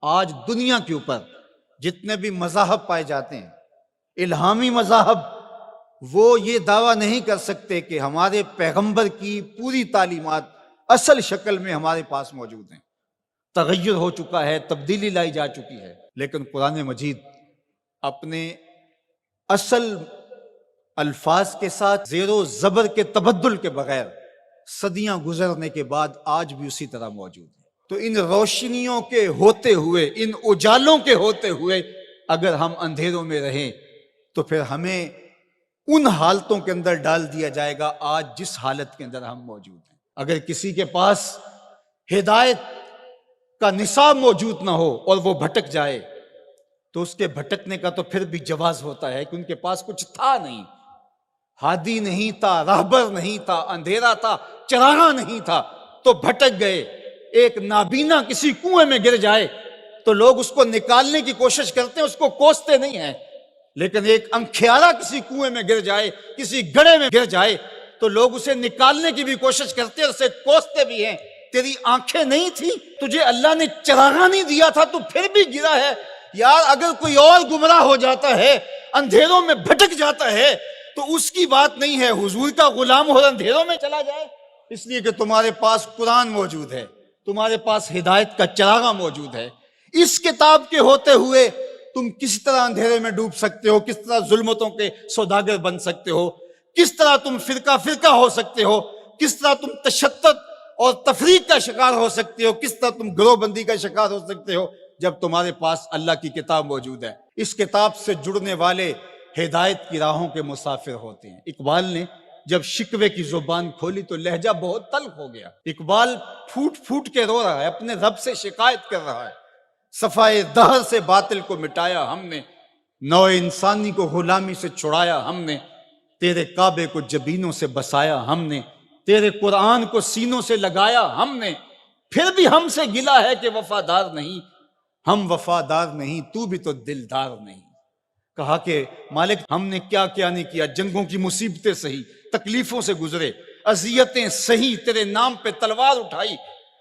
آج دنیا کے اوپر جتنے بھی مذاہب پائے جاتے ہیں، الہامی مذاہب، وہ یہ دعویٰ نہیں کر سکتے کہ ہمارے پیغمبر کی پوری تعلیمات اصل شکل میں ہمارے پاس موجود ہیں۔ تغیر ہو چکا ہے، تبدیلی لائی جا چکی ہے، لیکن قرآن مجید اپنے اصل الفاظ کے ساتھ زیر و زبر کے تبدل کے بغیر صدیاں گزرنے کے بعد آج بھی اسی طرح موجود ہے۔ تو ان روشنیوں کے ہوتے ہوئے، ان اجالوں کے ہوتے ہوئے اگر ہم اندھیروں میں رہیں تو پھر ہمیں ان حالتوں کے اندر ڈال دیا جائے گا آج جس حالت کے اندر ہم موجود ہیں۔ اگر کسی کے پاس ہدایت کا نصاب موجود نہ ہو اور وہ بھٹک جائے تو اس کے بھٹکنے کا تو پھر بھی جواز ہوتا ہے کہ ان کے پاس کچھ تھا نہیں، ہادی نہیں تھا، راہبر نہیں تھا، اندھیرا تھا، چراغاں نہیں تھا تو بھٹک گئے۔ ایک نابینا کسی کنویں میں گر جائے تو لوگ اس کو نکالنے کی کوشش کرتے ہیں، اس کو کوستے نہیں ہیں، لیکن ایک انکھیارا کسی کنویں میں گر جائے، کسی گڑھے میں گر جائے تو لوگ اسے نکالنے کی بھی کوشش کرتے ہیں، اسے کوستے بھی ہیں۔ تیری آنکھیں نہیں تھی، تجھے اللہ نے چراغاں نہیں دیا تھا، تو پھر بھی گرا ہے۔ یار اگر کوئی اور گمراہ ہو جاتا ہے، اندھیروں میں بھٹک جاتا ہے تو اس کی بات نہیں ہے حضور کا غلام اور اندھیروں میں چلا جائے، اس لیے کہ تمہارے پاس قرآن موجود ہے، تمہارے پاس ہدایت کا چراغاں موجود ہے۔ اس کتاب کے ہوتے ہوئے تم کس طرح اندھیرے میں ڈوب سکتے ہو، کس طرح ظلمتوں کے سوداگر بن سکتے ہو، کس طرح تم فرقہ فرقہ ہو سکتے ہو، کس طرح تم تشدد اور تفریق کا شکار ہو سکتے ہو، کس طرح تم گروہ بندی کا شکار ہو سکتے ہو جب تمہارے پاس اللہ کی کتاب موجود ہے۔ اس کتاب سے جڑنے والے ہدایت کی راہوں کے مسافر ہوتے ہیں۔ اقبال نے جب شکوے کی زبان کھولی تو لہجہ بہت تلخ ہو گیا۔ اقبال پھوٹ پھوٹ کے رو رہا ہے، اپنے رب سے شکایت کر رہا ہے۔ صفائے دہر سے باطل کو مٹایا ہم نے، نوع انسانی کو غلامی سے چھڑایا ہم نے، تیرے کعبے کو جبینوں سے بسایا ہم نے، تیرے قرآن کو سینوں سے لگایا ہم نے، پھر بھی ہم سے گلا ہے کہ وفادار نہیں، ہم وفادار نہیں، تو بھی تو دلدار نہیں۔ کہا کہ مالک ہم نے کیا کیا نہیں کیا، جنگوں کی مصیبتیں سہی، تکلیفوں سے گزرے، اذیتیں سہی، تیرے نام پہ تلوار اٹھائی،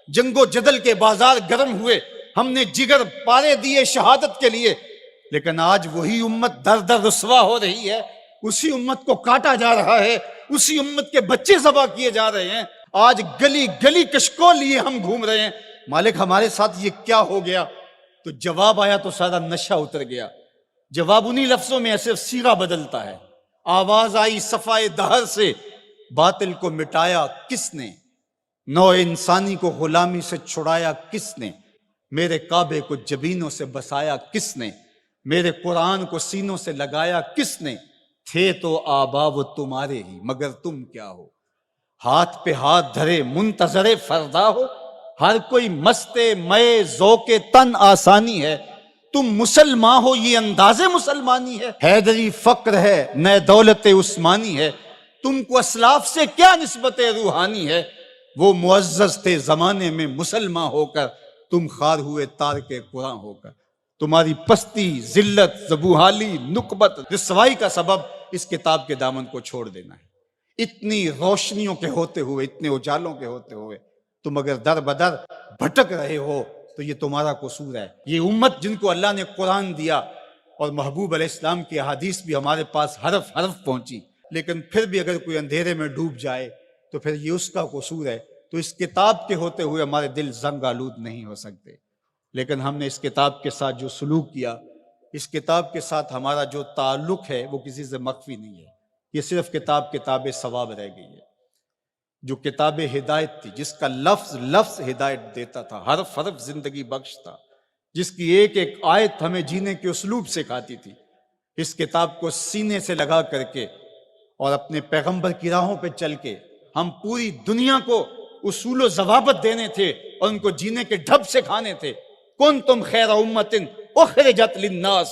جنگ و جدل کے بازار گرم ہوئے، ہم نے جگر پارے دیے شہادت کے لیے، لیکن آج وہی امت در در رسوا ہو رہی ہے، اسی امت کو کاٹا جا رہا ہے، اسی امت کے بچے ذبح کیے جا رہے ہیں، آج گلی گلی کشکول لیے ہم گھوم رہے ہیں، مالک ہمارے ساتھ یہ کیا ہو گیا؟ تو جواب آیا تو سارا نشہ اتر گیا۔ جواب انہی لفظوں میں صرف صیغہ بدلتا ہے۔ آواز آئی صفائے دہر سے، باطل کو مٹایا کس نے، نوع انسانی کو غلامی سے چھڑایا کس نے، میرے کعبے کو جبینوں سے بسایا کس نے، میرے قرآن کو سینوں سے لگایا کس نے، تھے تو آبا وہ تمہارے ہی مگر تم کیا ہو، ہاتھ پہ ہاتھ دھرے منتظر فردا ہو، ہر کوئی مستے مئے ذوق تن آسانی ہے، تم مسلمان ہو یہ انداز مسلمانی ہے، حیدری فقر ہے نئے دولت عثمانی ہے، تم کو اسلاف سے کیا نسبت روحانی ہے، وہ معزز تھے زمانے میں مسلمان ہو کر، تم خار ہوئے تارک قرآن ہو کر، تمہاری پستی، ذلت، زبوحالی، نکبت، رسوائی کا سبب اس کتاب کے دامن کو چھوڑ دینا ہے۔ اتنی روشنیوں کے ہوتے ہوئے، اتنے اجالوں کے ہوتے ہوئے تم اگر در بدر بھٹک رہے ہو تو یہ تمہارا قصور ہے۔ یہ امت جن کو اللہ نے قرآن دیا اور محبوب علیہ السلام کی احادیث بھی ہمارے پاس حرف حرف پہنچی، لیکن پھر بھی اگر کوئی اندھیرے میں ڈوب جائے تو پھر یہ اس کا قصور ہے۔ تو اس کتاب کے ہوتے ہوئے ہمارے دل زنگ آلود نہیں ہو سکتے، لیکن ہم نے اس کتاب کے ساتھ جو سلوک کیا، اس کتاب کے ساتھ ہمارا جو تعلق ہے وہ کسی سے مخفی نہیں ہے۔ یہ صرف کتاب ثواب رہ گئی ہے، جو کتاب ہدایت تھی، جس کا لفظ لفظ ہدایت دیتا تھا، حرف حرف زندگی بخش تھا، جس کی ایک ایک آیت ہمیں جینے کے اسلوب سکھاتی تھی، اس کتاب کو سینے سے لگا کر کے اور اپنے پیغمبر کی راہوں پہ چل کے ہم پوری دنیا کو اصول و ضوابط دینے تھے اور ان کو جینے کے ڈھب سکھانے تھے۔ کنتم خیر امت اخرجت للناس،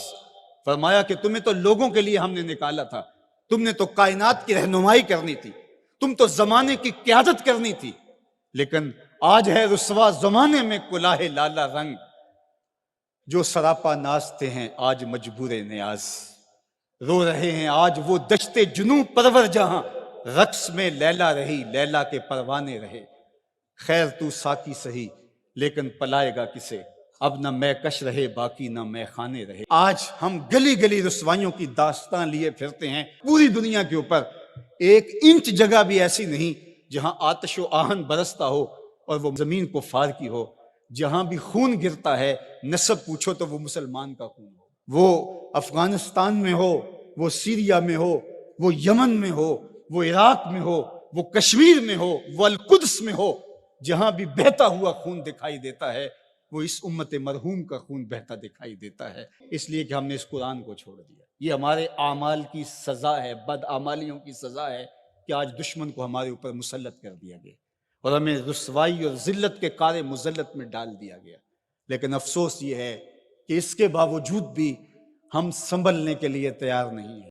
فرمایا کہ تمہیں تو لوگوں کے لیے ہم نے نکالا تھا، تم نے تو کائنات کی رہنمائی کرنی تھی، تم تو زمانے کی قیادت کرنی تھی، لیکن آج ہے رسوا زمانے میں کلاہ لالا رنگ، جو سراپا نازتے ہیں آج مجبور نیاز، رو رہے ہیں آج وہ دشت جنوب پرور جہاں، رقص میں لیلا رہی لیلا کے پروانے رہے، خیر تو ساکی سہی لیکن پلائے گا کسے، اب نہ میں کش رہے باقی نہ میں خانے رہے۔ آج ہم گلی گلی رسوائیوں کی داستان لیے پھرتے ہیں، پوری دنیا کے اوپر ایک انچ جگہ بھی ایسی نہیں جہاں آتش و آہن برستا ہو اور وہ زمین کو فار کی ہو۔ جہاں بھی خون گرتا ہے نسب پوچھو تو وہ مسلمان کا خون ہو، وہ افغانستان میں ہو، وہ سیریا میں ہو، وہ یمن میں ہو، وہ عراق میں ہو، وہ کشمیر میں ہو، وہ القدس میں ہو، جہاں بھی بہتا ہوا خون دکھائی دیتا ہے وہ اس امت مرحوم کا خون بہتا دکھائی دیتا ہے، اس لیے کہ ہم نے اس قرآن کو چھوڑ دیا۔ یہ ہمارے اعمال کی سزا ہے، بد اعمالیوں کی سزا ہے کہ آج دشمن کو ہمارے اوپر مسلط کر دیا گیا اور ہمیں رسوائی اور ذلت کے کار مذلت میں ڈال دیا گیا۔ لیکن افسوس یہ ہے کہ اس کے باوجود بھی ہم سنبھلنے کے لیے تیار نہیں ہیں۔